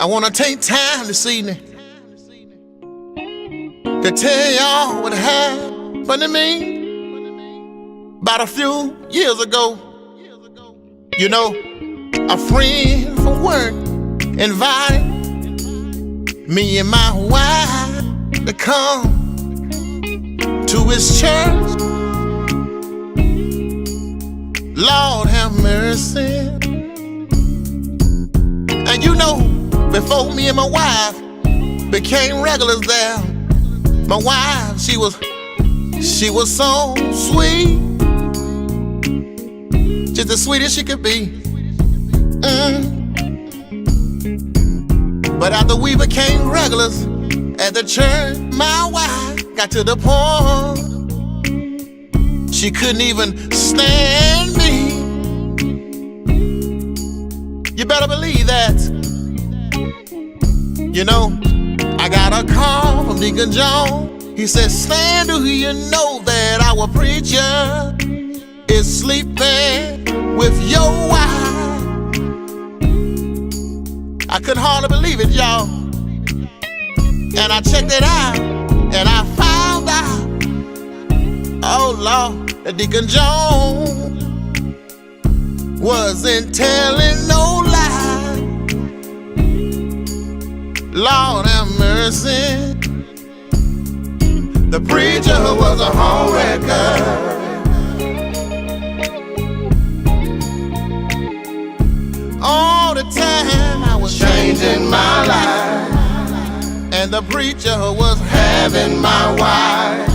I wanna take time this evening to tell y'all what happened to me about a few years ago. You know, a friend from work invited me and my wife to come to his church. Lord have mercy. And you know, before me and my wife became regulars there, my wife, she was so sweet, just as sweet as she could be. But after we became regulars at the church, my wife got to the point she couldn't even stand me. You better believe that. You know, I got a call from Deacon John. He said, "Stan, do you know that our preacher is sleeping with your wife?" I couldn't hardly believe it, y'all. And I checked it out, and I found out, oh Lord, that Deacon John wasn't telling no lie. Lord have mercy. The preacher was a homewrecker. All the time I was changing my life, and the preacher was having my wife.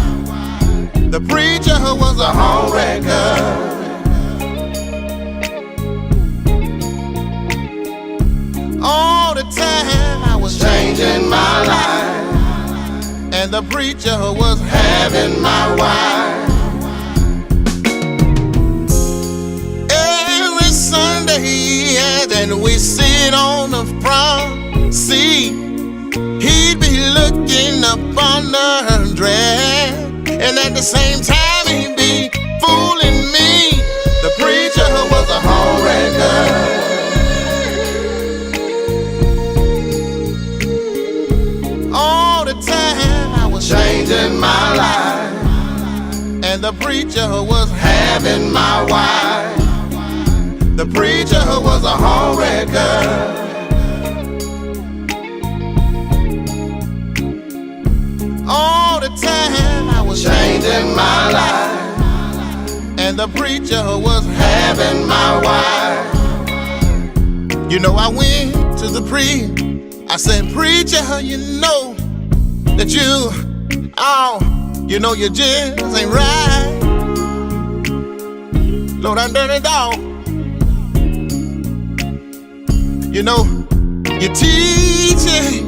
The preacher was a homewrecker. All the time I was changing my life, and the preacher was having my wife. Every Sunday, and we sit on the front seat, he'd be looking up on her dress, and at the same time he'd be fooling me. The preacher was a homewrecker. All the time I was changing my life, and the preacher was having my wife. The preacher was a homewrecker. All the time I was changing my life, and the preacher was having my wife. You know, I went to the priest. I said, "Preacher, you know that you just ain't right. Lord, I'm dirty dog. You know, you're teaching,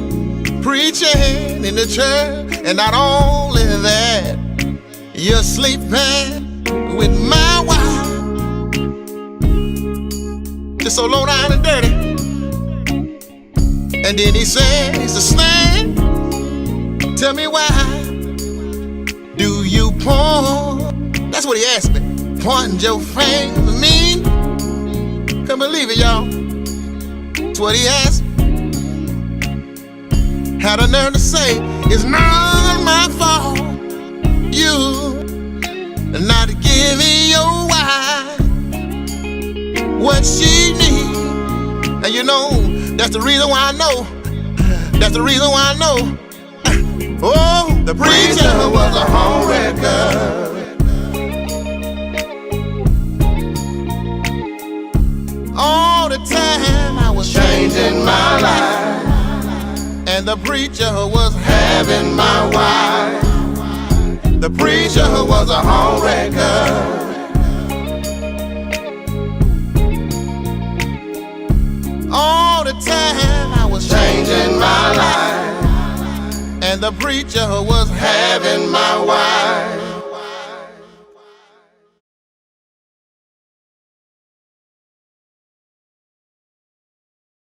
preaching in the church, and not only that, you're sleeping with my wife. Just so low down and dirty." And then he said, "Stan, tell me why do you point?" That's what he asked me. "Pointing your finger at me?" Can't believe it, y'all. That's what he asked me. Had a nerve to say, "It's not my fault. You not giving your wife what she needs." And you know, that's the reason why I know. That's the reason why I know. Oh, the preacher was a homewrecker. All the time I was changing my life, and the preacher was having my wife. The preacher was a homewrecker. All the time I was changing my life, and the preacher was having my wife.